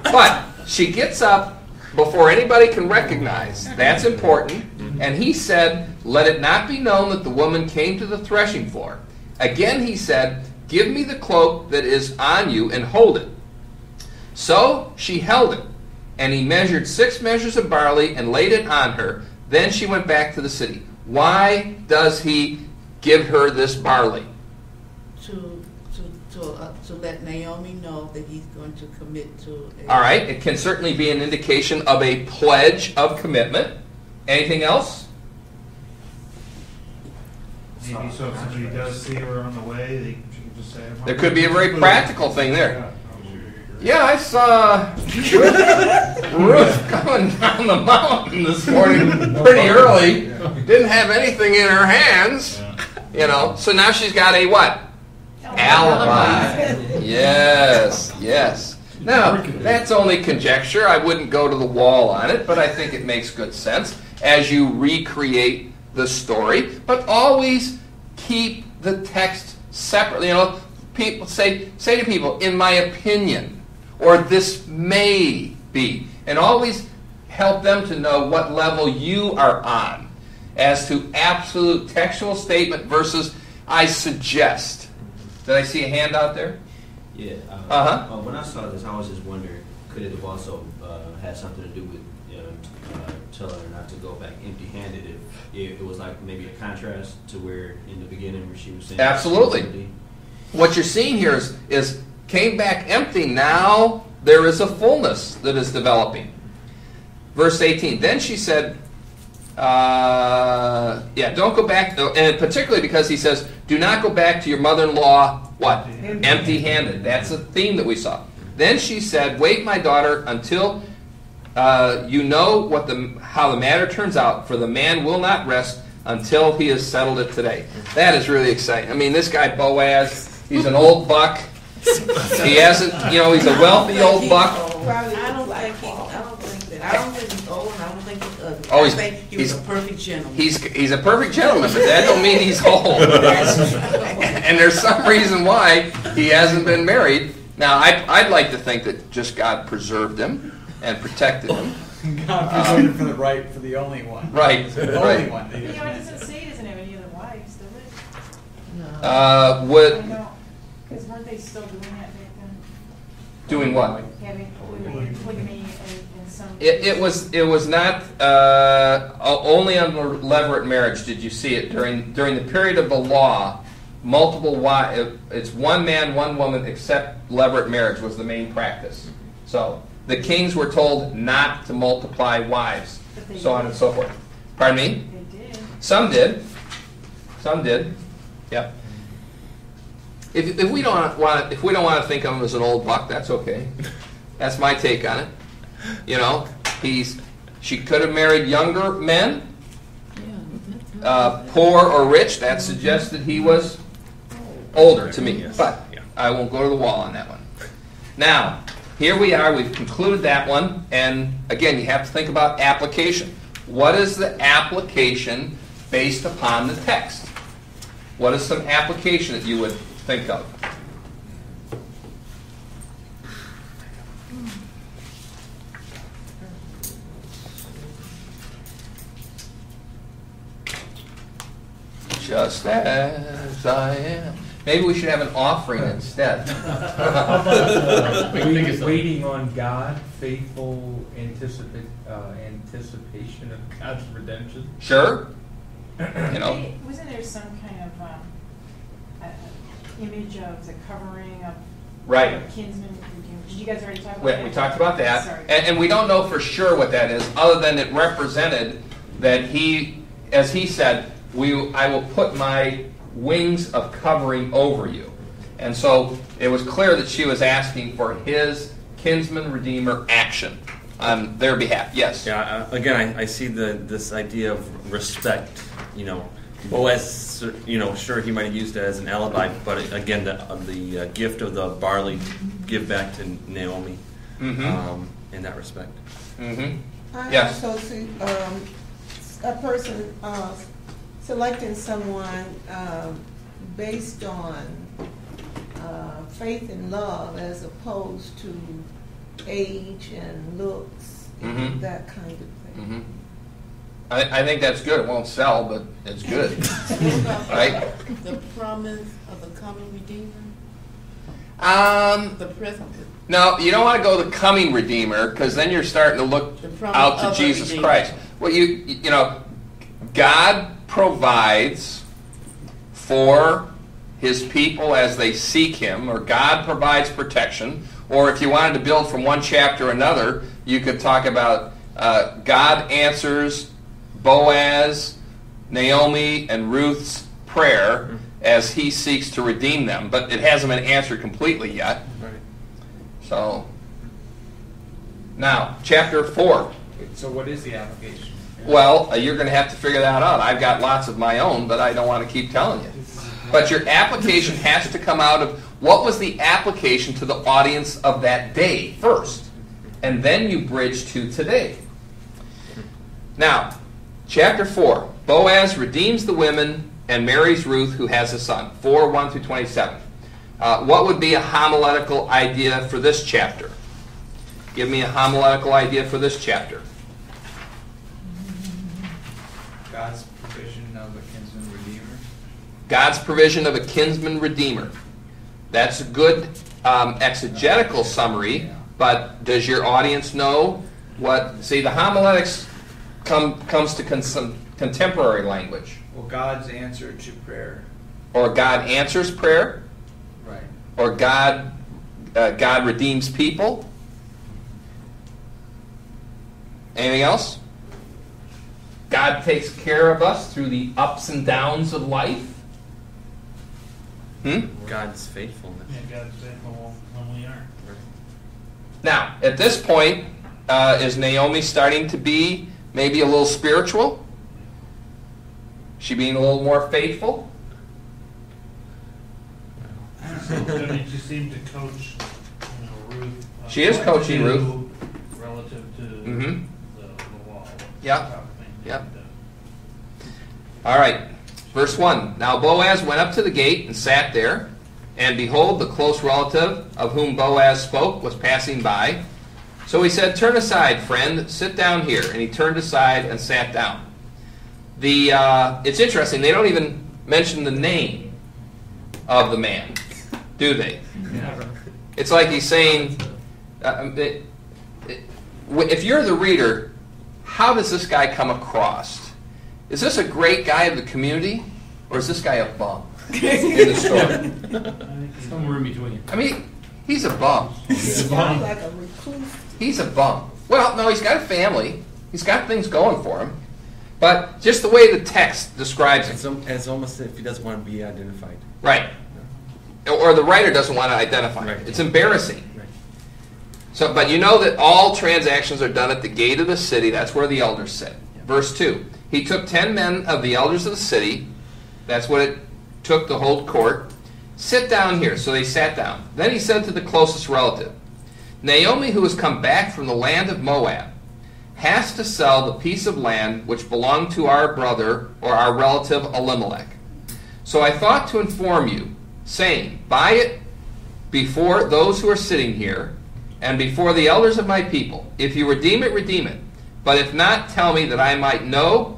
But she gets up before anybody can recognize. That's important. And he said, let it not be known that the woman came to the threshing floor. Again he said, give me the cloak that is on you and hold it. So she held it. And he measured 6 measures of barley and laid it on her. Then she went back to the city. Why does he give her this barley? To let Naomi know that he's going to commit to a... All right, it can certainly be an indication of a pledge of commitment. Anything else? Maybe so if somebody does see her on the way, she can just say... There could be a very practical thing there. Yeah, I saw Ruth coming down the mountain this morning pretty early. Didn't have anything in her hands. You know, so now she's got a what? Alibi. Yes, yes. Now, that's only conjecture. I wouldn't go to the wall on it, but I think it makes good sense as you recreate the story. But always keep the text separately. You know, people say to people, in my opinion, or this may be. And always help them to know what level you are on as to absolute textual statement versus I suggest. Did I see a hand out there? Yeah. When I saw this, I was just wondering, could it have also had something to do with telling her not to go back empty-handed? If it was like maybe a contrast to where in the beginning where she was saying... Absolutely. What you're seeing here is came back empty. Now there is a fullness that is developing. Verse 18. Then she said, don't go back, and particularly because he says, do not go back to your mother-in-law, what? Empty-handed. That's a theme that we saw. Then she said, wait, my daughter, until you know how the matter turns out, for the man will not rest until he has settled it today. That is really exciting. I mean, this guy Boaz, he's an old buck. He hasn't, he's a wealthy old buck. I don't think he's old, and I don't think he's ugly. Oh, I think he's a perfect gentleman. He's a perfect gentleman, but that don't mean he's old. And there's some reason why he hasn't been married. Now, I'd like to think that just God preserved him and protected him. God preserved him for the only one. Right. The right. only one. It doesn't say he doesn't have any other wives, does it? No. Because weren't they still doing that back then? Doing what? Having polygamy in some... It was not only under levirate marriage did you see it during the period of the law. Multiple wives. It's one man, one woman, except levirate marriage was the main practice. So the kings were told not to multiply wives, so on and so forth. Pardon me? They did. Some did. Some did. Yep. If we don't want to think of him as an old buck, that's okay. That's my take on it. She could have married younger men, poor or rich. That suggests that he was older to me. But I won't go to the wall on that one. Now, here we are. We've concluded that one. And again, you have to think about application. What is the application based upon the text? What is some application that you would think of? Just as I am. Maybe we should have an offering instead. Waiting on God, faithful anticipation of God's redemption. Sure. Wasn't there some kind of image of the covering of kinsman? Did you guys already talk about that? We talked about that. Sorry. And we don't know for sure what that is, other than it represented that he, as he said, I will put my wings of covering over you. And so it was clear that she was asking for his kinsman redeemer action on their behalf. Yes? Yeah, again, I see this idea of respect, Boaz, sure, he might have used it as an alibi, but again, the gift of the barley give back to Naomi in that respect. I Yes. also see a person selecting someone based on faith and love as opposed to age and looks and that kind of thing. I think that's good. It won't sell, but it's good. Right? The promise of the coming Redeemer? The present. No, you don't want to go the coming Redeemer, because then you're starting to look out to Jesus Christ. Well, you know, God provides for His people as they seek Him, or God provides protection. Or if you wanted to build from one chapter to another, you could talk about God answers Boaz, Naomi, and Ruth's prayer as he seeks to redeem them. But it hasn't been answered completely yet. Right. So, now, chapter 4. So what is the application? Well, you're going to have to figure that out. I've got lots of my own, but I don't want to keep telling you. But your application has to come out of what was the application to the audience of that day first. And then you bridge to today. Now, chapter 4. Boaz redeems the women and marries Ruth, who has a son. 4:1-27. What would be a homiletical idea for this chapter? Give me a homiletical idea for this chapter. God's provision of a kinsman redeemer. God's provision of a kinsman redeemer. That's a good exegetical summary, but does your audience know what... See, the homiletics comes to contemporary language. Well, God's answer to prayer. Or God answers prayer. Right. Or God redeems people. Anything else? God takes care of us through the ups and downs of life. God's faithfulness. Yeah, God's faithful when we aren't. Now, at this point, is Naomi starting to be maybe a little spiritual? She being a little more faithful? I mean, she seemed to coach, Ruth. She is coaching Ruth. Relative to the law. Yeah. Yeah. All right. Verse 1. Now Boaz went up to the gate and sat there, and behold, the close relative of whom Boaz spoke was passing by. So he said, "Turn aside, friend, sit down here." And he turned aside and sat down. It's interesting, they don't even mention the name of the man, do they? Never. It's like he's saying, if you're the reader, how does this guy come across? Is this a great guy of the community, or is this guy a bum in the story? Somewhere in between. I mean, he's a bum. He's like a recluse. He's a bum. Well, no, he's got a family. He's got things going for him. But just the way the text describes him. It's almost as if he doesn't want to be identified. Right. Or the writer doesn't want to identify him. Right. It's embarrassing. Right. So, but you know that all transactions are done at the gate of the city. That's where the elders sit. Yeah. Verse 2. He took 10 men of the elders of the city. That's what it took to hold court. "Sit down here." So they sat down. Then he said to the closest relative, "Naomi, who has come back from the land of Moab, has to sell the piece of land which belonged to our brother or our relative Elimelech. So I thought to inform you, saying, buy it before those who are sitting here and before the elders of my people. If you redeem it, redeem it. But if not, tell me that I might know,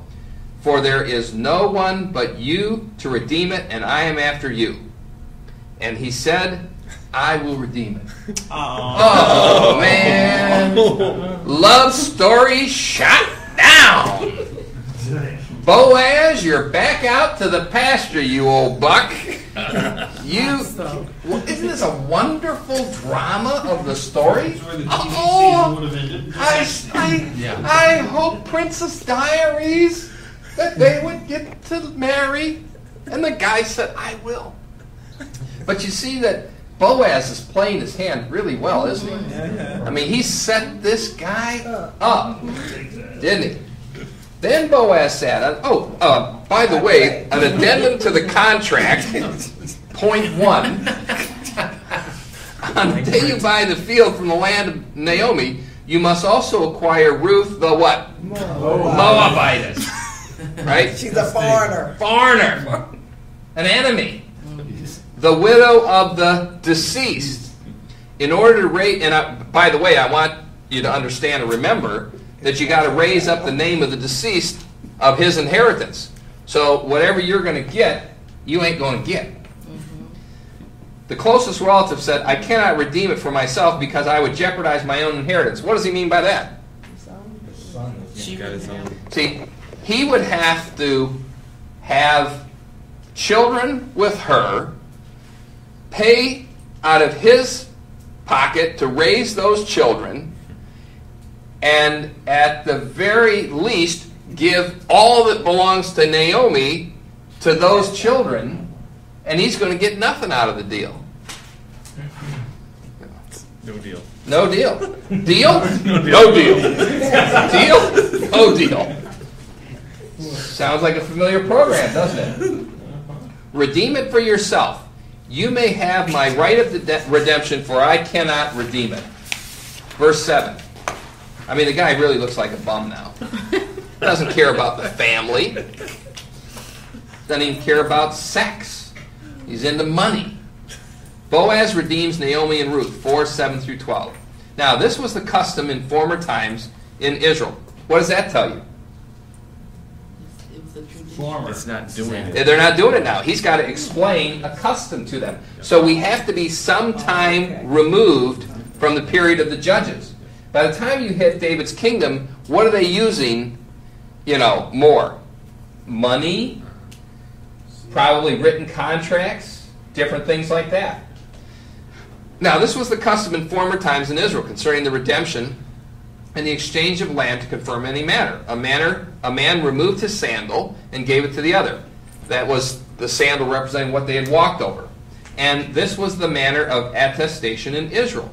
for there is no one but you to redeem it, and I am after you." And he said, "I will redeem it." Oh, man. Love story shot down. Boaz, you're back out to the pasture, you old buck. Isn't this a wonderful drama of the story? I hope Princess Diaries that they would get to marry. And the guy said, "I will." But you see that Boaz is playing his hand really well, isn't he? I mean, he set this guy up, didn't he? Then Boaz said, by the way, an addendum to the contract, point 1, on the day you buy the field from the land of Naomi, you must also acquire Ruth the what? Moabitess. Right? She's a foreigner. Foreigner. An enemy. The widow of the deceased. In order to raise, and by the way, I want you to understand and remember that you got to raise up the name of the deceased of his inheritance. So whatever you're going to get, you ain't going to get. The closest relative said, I cannot redeem it for myself because I would jeopardize my own inheritance. What does he mean by that? See, he would have to have children with her, pay out of his pocket to raise those children, and at the very least give all that belongs to Naomi to those children, and he's going to get nothing out of the deal. No deal. No deal. Deal? No deal. Deal? No deal. Sounds like a familiar program, doesn't it? Redeem it for yourself. You may have my right of redemption, for I cannot redeem it. Verse 7. I mean, the guy really looks like a bum now. Doesn't care about the family. Doesn't even care about sex. He's into money. Boaz redeems Naomi and Ruth, 4:7-12. Now, this was the custom in former times in Israel. What does that tell you? It's not doing it. They're not doing it now. He's got to explain a custom to them. So we have to be some time removed from the period of the judges. By the time you hit David's kingdom, what are they using, more? Money, probably written contracts, different things like that. Now, this was the custom in former times in Israel concerning the redemption and the exchange of land to confirm any matter. A man removed his sandal and gave it to the other. That was the sandal representing what they had walked over. And this was the manner of attestation in Israel.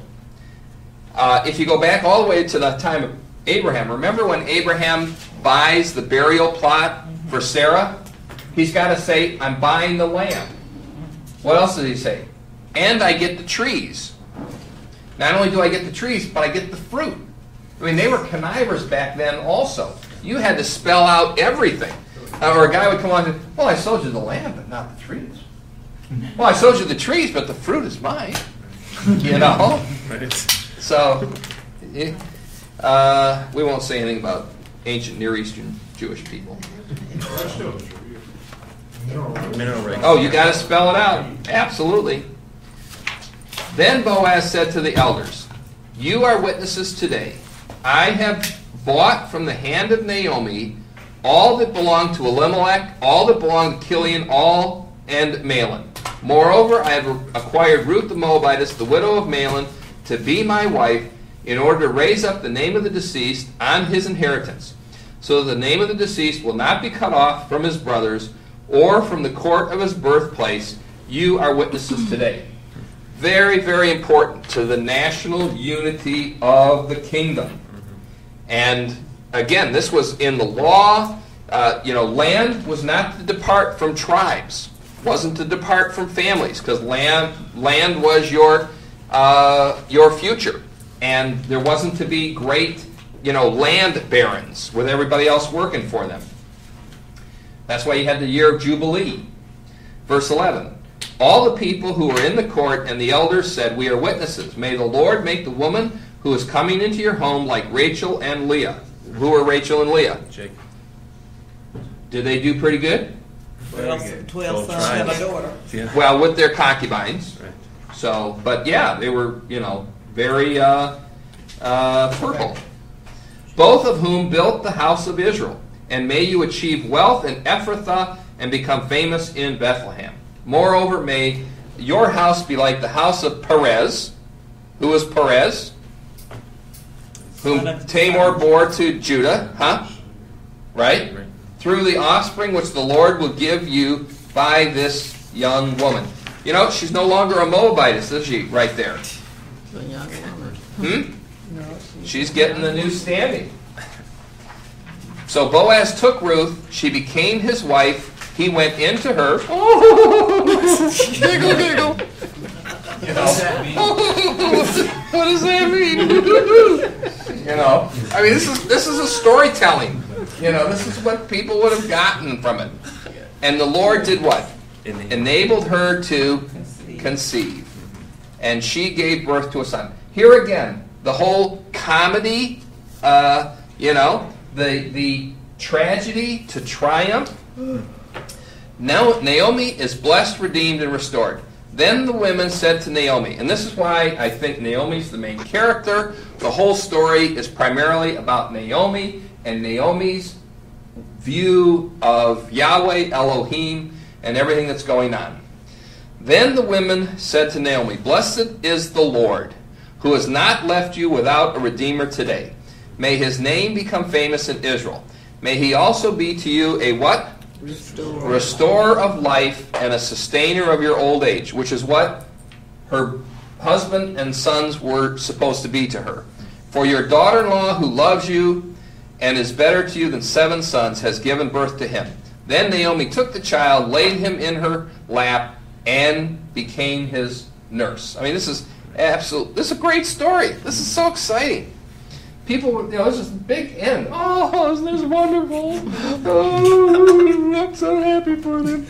If you go back all the way to the time of Abraham, remember when Abraham buys the burial plot for Sarah? He's got to say, I'm buying the land. What else does he say? And I get the trees. Not only do I get the trees, but I get the fruit. I mean, they were connivers back then also. You had to spell out everything. Or a guy would come on and say, well, I sold you the land, but not the trees. Well, I sold you the trees, but the fruit is mine. Right. So, we won't say anything about ancient Near Eastern Jewish people. Oh, you got to spell it out. Absolutely. Then Boaz said to the elders, you are witnesses today. I have bought from the hand of Naomi all that belonged to Elimelech, all that belonged to Chilion, and Mahlon. Moreover, I have acquired Ruth the Moabitess, the widow of Mahlon, to be my wife, in order to raise up the name of the deceased on his inheritance, so that the name of the deceased will not be cut off from his brothers or from the court of his birthplace. You are witnesses today. Very, very important to the national unity of the kingdom. And again, this was in the law. Land was not to depart from tribes. Wasn't to depart from families, because land was your future. And there wasn't to be great, land barons with everybody else working for them. That's why you had the year of Jubilee. Verse 11. All the people who were in the court and the elders said, we are witnesses. May the Lord make the woman who is coming into your home like Rachel and Leah. Who are Rachel and Leah? Jacob. Did they do pretty good? 12 sons and a daughter. Yeah. Well, with their concubines. Right. So, but yeah, they were, very fertile. Both of whom built the house of Israel. And may you achieve wealth in Ephrathah and become famous in Bethlehem. Moreover, may your house be like the house of Perez. Who was Perez? Whom Tamar bore to Judah. Right? Through the offspring which the Lord will give you by this young woman. She's no longer a Moabitess, is she? Right there. She's getting the new standing. So Boaz took Ruth. She became his wife. He went into her. Oh, giggle, giggle. You know, what does that mean? You know, I mean, this is a storytelling. You know, this is what people would have gotten from it. And the Lord did what? Enabled her to conceive. And she gave birth to a son. Here again, the whole comedy, you know, the tragedy to triumph. Now Naomi is blessed, redeemed, and restored. Then the women said to Naomi, and this is why I think Naomi's the main character. The whole story is primarily about Naomi and Naomi's view of Yahweh, Elohim, and everything that's going on. Then the women said to Naomi, "Blessed is the Lord, who has not left you without a redeemer today. May his name become famous in Israel. May he also be to you a" what? Restorer of life and a sustainer of your old age, which is what her husband and sons were supposed to be to her. For your daughter-in-law, who loves you and is better to you than 7 sons, has given birth to him. Then Naomi took the child, laid him in her lap, and became his nurse. I mean, this is a great story. This is so exciting. People, you know, this is a big end. Oh, isn't this wonderful? Oh, I'm so happy for them.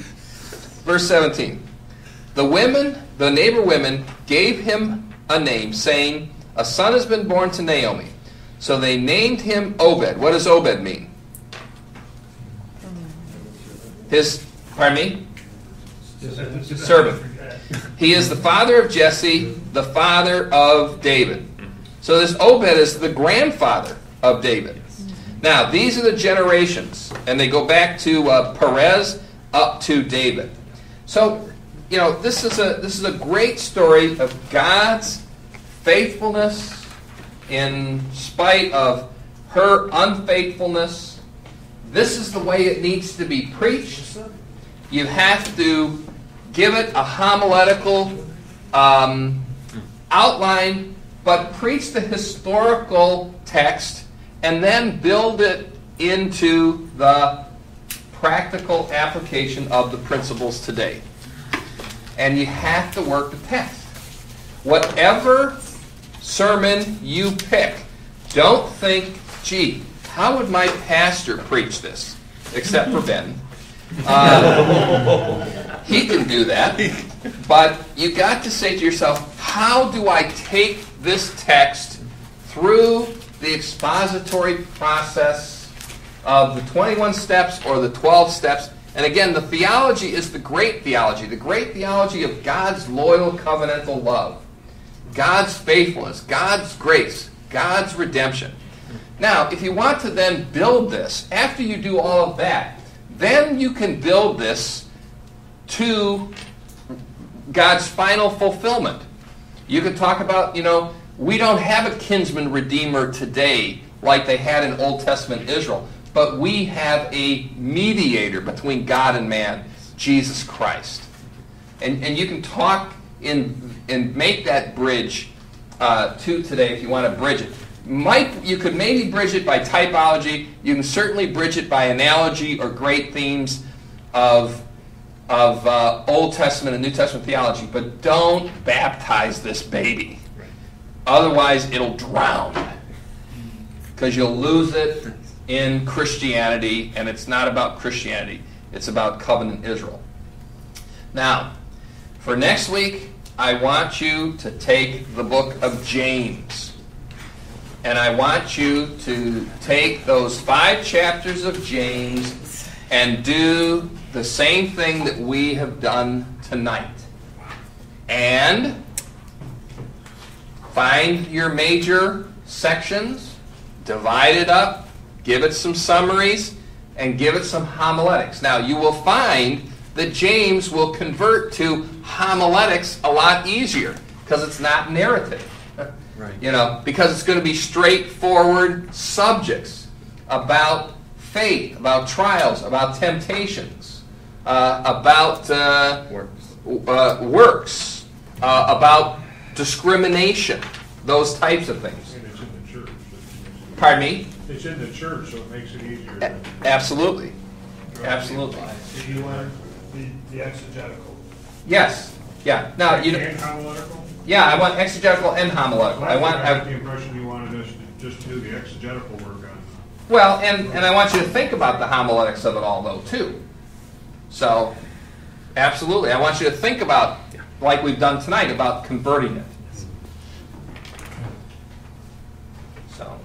Verse 17. The neighbor women gave him a name, saying, "A son has been born to Naomi." So they named him Obed. What does Obed mean? Pardon me? Servant. He is the father of Jesse, the father of David. So this Obed is the grandfather of David. Now, these are the generations, and they go back to Perez up to David. So, you know, this is a great story of God's faithfulness in spite of her unfaithfulness. This is the way it needs to be preached. You have to give it a homiletical outline, but preach the historical text and then build it into the practical application of the principles today. And you have to work the text. Whatever sermon you pick, don't think, gee, how would my pastor preach this? Except for Ben. He can do that. But you got to say to yourself, how do I take this text through the expository process of the 21 steps or the 12 steps? And again, the theology is the great theology of God's loyal covenantal love, God's faithfulness, God's grace, God's redemption. Now, if you want to then build this, after you do all of that, then you can build this to God's final fulfillment. You could talk about, you know, we don't have a kinsman redeemer today like they had in Old Testament Israel, but we have a mediator between God and man, Jesus Christ. And you can talk and make that bridge to today if you want to bridge it. You could maybe bridge it by typology. You can certainly bridge it by analogy or great themes of Old Testament and New Testament theology. But don't baptize this baby. Otherwise, it'll drown. Because you'll lose it in Christianity, and it's not about Christianity. It's about covenant Israel. Now, for next week, I want you to take the book of James. And I want you to take those 5 chapters of James and do the same thing that we have done tonight. And find your major sections, divide it up, give it some summaries, and give it some homiletics. Now, you will find that James will convert to homiletics a lot easier because it's not narrative. Right. You know, because it's going to be straightforward subjects about faith, about trials, about temptations, about works, about discrimination, those types of things. Pardon me? It's in the church, so it makes it easier. to Absolutely. draw Absolutely. So you want the exegetical? Yes. Yeah. Now you. And homiletical? Yeah, I want exegetical and homiletical. I got the impression you wanted us to just do the exegetical work on. Well, and I want you to think about the homiletics of it all, though, too. So, absolutely, I want you to think about, like we've done tonight, about converting it. So,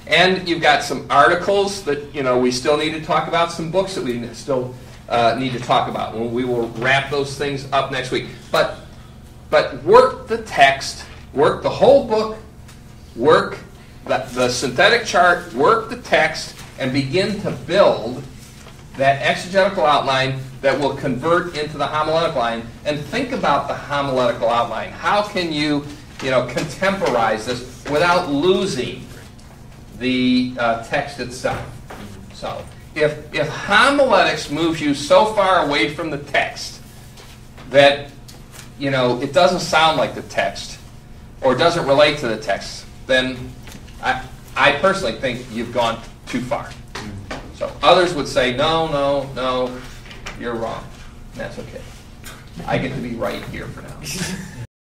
and you've got some articles that we still need to talk about, some books that we still need to talk about. We will wrap those things up next week. But work the text, work the whole book, work the synthetic chart, work the text, and begin to build that exegetical outline that will convert into the homiletic line. And think about the homiletical outline. How can you, contemporize this without losing the text itself? So, if homiletics moves you so far away from the text that it doesn't sound like the text or doesn't relate to the text, then I personally think you've gone too far. So others would say, no, you're wrong. That's okay. I get to be right here for now.